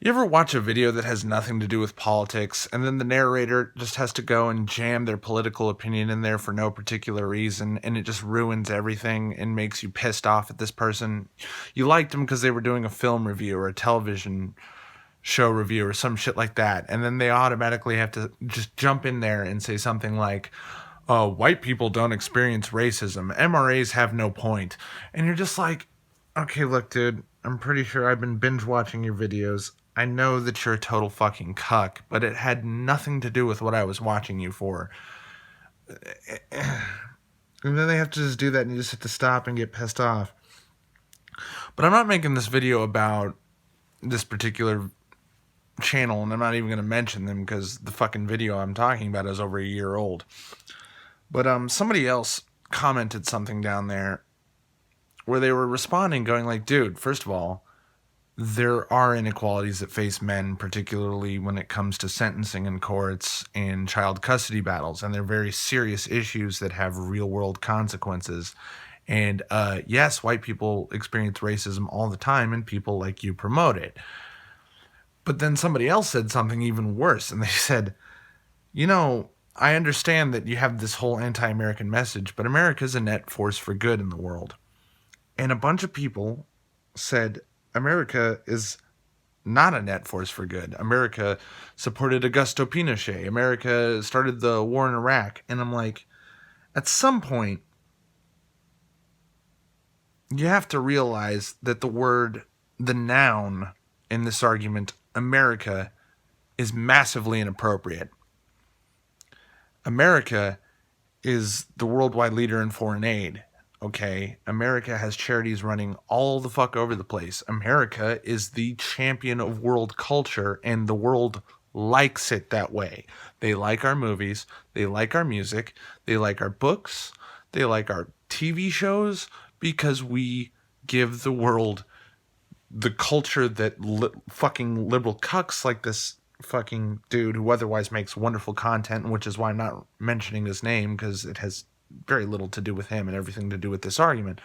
You ever watch a video that has nothing to do with politics, and then the narrator just has to go and jam their political opinion in there for no particular reason, and it just ruins everything and makes you pissed off at this person? You liked them because they were doing a film review or a television show review or some shit like that, and then they automatically have to just jump in there and say something like, white people don't experience racism. MRAs have no point. And you're just like, okay, look, dude, I'm pretty sure I've been binge watching your videos. I know that you're a total fucking cuck, but it had nothing to do with what I was watching you for. And then they have to just do that and you just have to stop and get pissed off. But I'm not making this video about this particular channel, and I'm not even going to mention them because the fucking video I'm talking about is over a year old. But somebody else commented something down there where they were responding going like, dude, first of all, there are inequalities that face men, particularly when it comes to sentencing in courts and child custody battles. And they're very serious issues that have real world consequences. And yes, white people experience racism all the time and people like you promote it. But then somebody else said something even worse. And they said, you know, I understand that you have this whole anti-American message, but America is a net force for good in the world. And a bunch of people said, America is not a net force for good. America supported Augusto Pinochet. America started the war in Iraq. And I'm like, at some point, you have to realize that the noun in this argument, America, is massively inappropriate. America is the worldwide leader in foreign aid. Okay, America has charities running all the fuck over the place. America is the champion of world culture, and the world likes it that way. They like our movies, they like our music, they like our books, they like our TV shows, because we give the world the culture that fucking liberal cucks like this fucking dude who otherwise makes wonderful content, which is why I'm not mentioning his name, because it has very little to do with him and everything to do with this argument.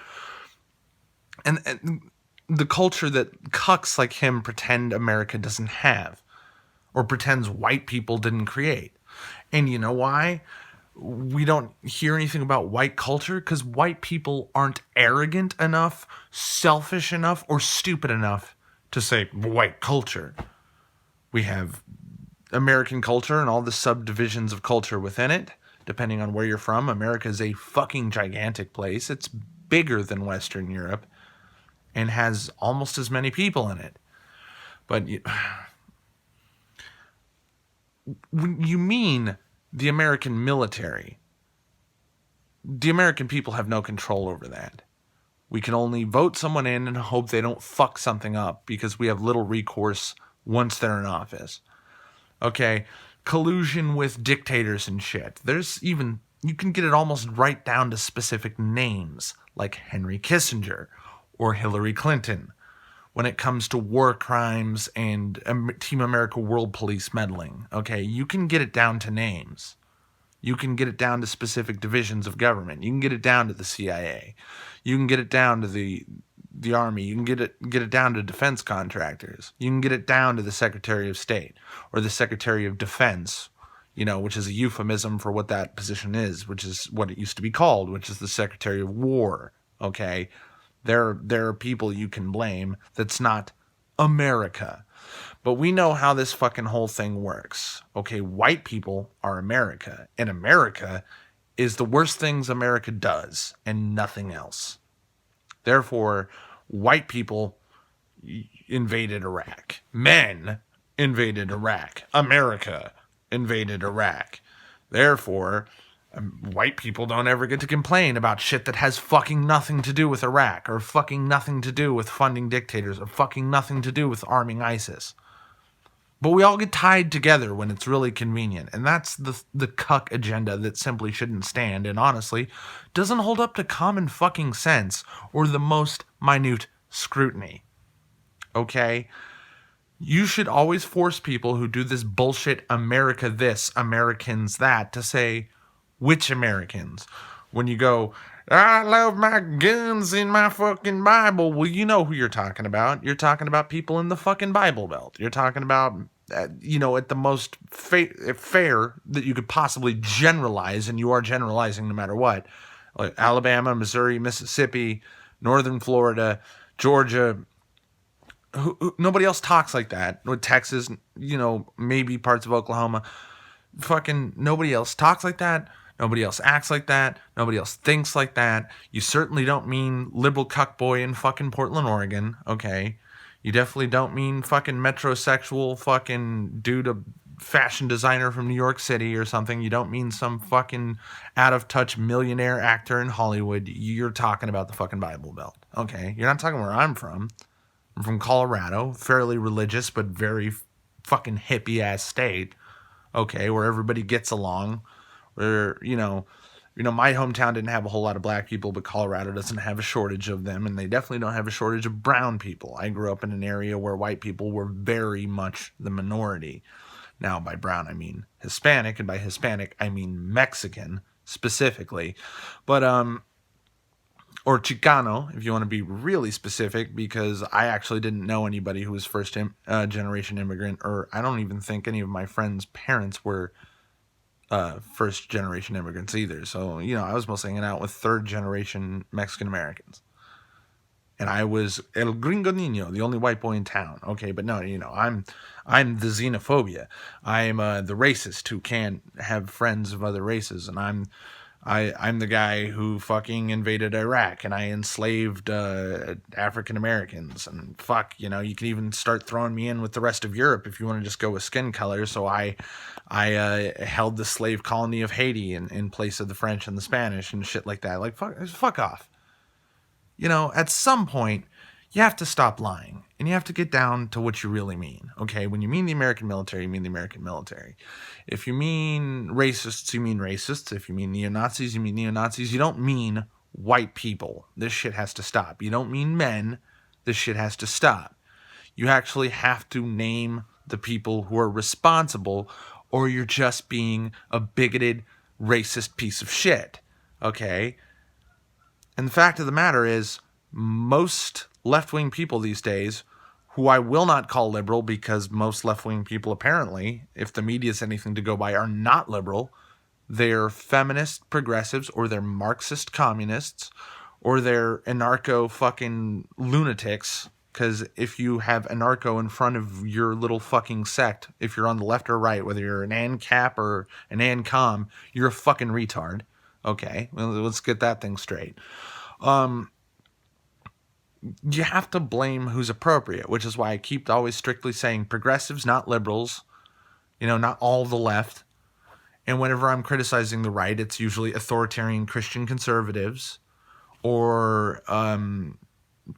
And the culture that cucks like him pretend America doesn't have, or pretends white people didn't create. And you know why we don't hear anything about white culture? Because white people aren't arrogant enough, selfish enough, or stupid enough to say white culture. We have American culture and all the subdivisions of culture within it. Depending on where you're from, America is a fucking gigantic place. It's bigger than Western Europe and has almost as many people in it. But when you mean the American military, the American people have no control over that. We can only vote someone in and hope they don't fuck something up, because we have little recourse once they're in office. Okay, collusion with dictators and shit. You can get it almost right down to specific names, like Henry Kissinger or Hillary Clinton, when it comes to war crimes and Team America World Police meddling. Okay, you can get it down to names. You can get it down to specific divisions of government. You can get it down to the CIA. You can get it down to the Army. You can get it down to defense contractors. You can get it down to the Secretary of State or the Secretary of Defense, which is a euphemism for what that position is, which is what it used to be called, which is the Secretary of War. Okay, there are people you can blame. That's not America. But we know how this fucking whole thing works. Okay, white people are America, and America is the worst things America does and nothing else. Therefore, white people invaded Iraq. Men invaded Iraq. America invaded Iraq. Therefore, white people don't ever get to complain about shit that has fucking nothing to do with Iraq, or fucking nothing to do with funding dictators, or fucking nothing to do with arming ISIS. But we all get tied together when it's really convenient. And that's the cuck agenda that simply shouldn't stand, and honestly doesn't hold up to common fucking sense or the most minute scrutiny. Okay? You should always force people who do this bullshit America this, Americans that, to say which Americans. When you go, I love my guns in my fucking Bible. Well, you know who you're talking about. You're talking about people in the fucking Bible Belt. You're talking about, at the most fair that you could possibly generalize, and you are generalizing no matter what. Like Alabama, Missouri, Mississippi, Northern Florida, Georgia. Nobody else talks like that. With Texas, maybe parts of Oklahoma. Fucking nobody else talks like that. Nobody else acts like that. Nobody else thinks like that. You certainly don't mean liberal cuckboy in fucking Portland, Oregon. Okay. You definitely don't mean fucking metrosexual fucking dude, a fashion designer from New York City or something. You don't mean some fucking out of touch millionaire actor in Hollywood. You're talking about the fucking Bible Belt. Okay. You're not talking where I'm from. I'm from Colorado, fairly religious, but very fucking hippie ass state. Okay, where everybody gets along, where my hometown didn't have a whole lot of black people, but Colorado doesn't have a shortage of them, and they definitely don't have a shortage of brown people. I grew up in an area where white people were very much the minority. Now, by brown, I mean Hispanic, and by Hispanic, I mean Mexican specifically, but or Chicano, if you want to be really specific, because I actually didn't know anybody who was first generation immigrant, or I don't even think any of my friends' parents were first generation immigrants either. So, I was mostly hanging out with third generation Mexican Americans. And I was El Gringo Niño, the only white boy in town. Okay, but no, I'm the xenophobia. I'm the racist who can't have friends of other races, and I'm the guy who fucking invaded Iraq, and I enslaved African Americans, and fuck, you can even start throwing me in with the rest of Europe if you want to just go with skin color. So I held the slave colony of Haiti in place of the French and the Spanish and shit like that. Like fuck off. At some point, you have to stop lying and you have to get down to what you really mean. Okay, when you mean the American military, you mean the American military. If you mean racists, you mean racists. If you mean neo-Nazis, you mean neo-Nazis. You don't mean white people. This shit has to stop. You don't mean men. This shit has to stop. You actually have to name the people who are responsible, or you're just being a bigoted, racist piece of shit. Okay? And the fact of the matter is, most left-wing people these days, who I will not call liberal because most left-wing people apparently, if the media is anything to go by, are not liberal. They're feminist progressives, or they're Marxist communists, or they're anarcho fucking lunatics. Because if you have anarcho in front of your little fucking sect, if you're on the left or right, whether you're an ANCAP or an ANCOM, you're a fucking retard. Okay, well, let's get that thing straight. You have to blame who's appropriate, which is why I keep always strictly saying progressives, not liberals, not all the left. And whenever I'm criticizing the right, it's usually authoritarian Christian conservatives or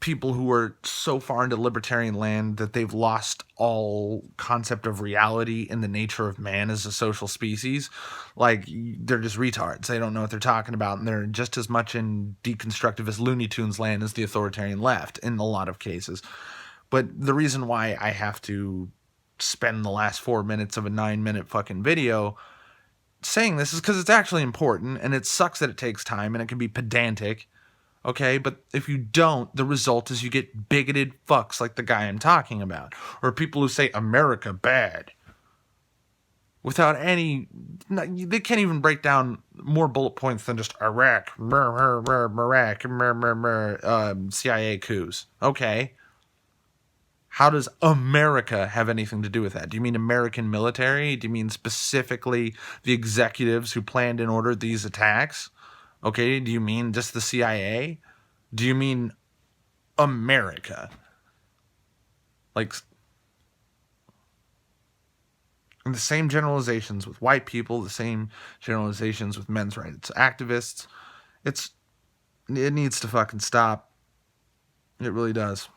people who are so far into libertarian land that they've lost all concept of reality and the nature of man as a social species. Like, they're just retards. They don't know what they're talking about, and they're just as much in deconstructivist Looney Tunes land as the authoritarian left in a lot of cases. But the reason why I have to spend the last 4 minutes of a 9-minute fucking video saying this is because it's actually important, and it sucks that it takes time, and it can be pedantic. Okay, but if you don't, the result is you get bigoted fucks like the guy I'm talking about. Or people who say America bad. Without any... They can't even break down more bullet points than just Iraq, CIA coups. Okay. How does America have anything to do with that? Do you mean American military? Do you mean specifically the executives who planned and ordered these attacks? Okay, do you mean just the CIA? Do you mean America? Like, and the same generalizations with white people, the same generalizations with men's rights activists. It needs to fucking stop. It really does.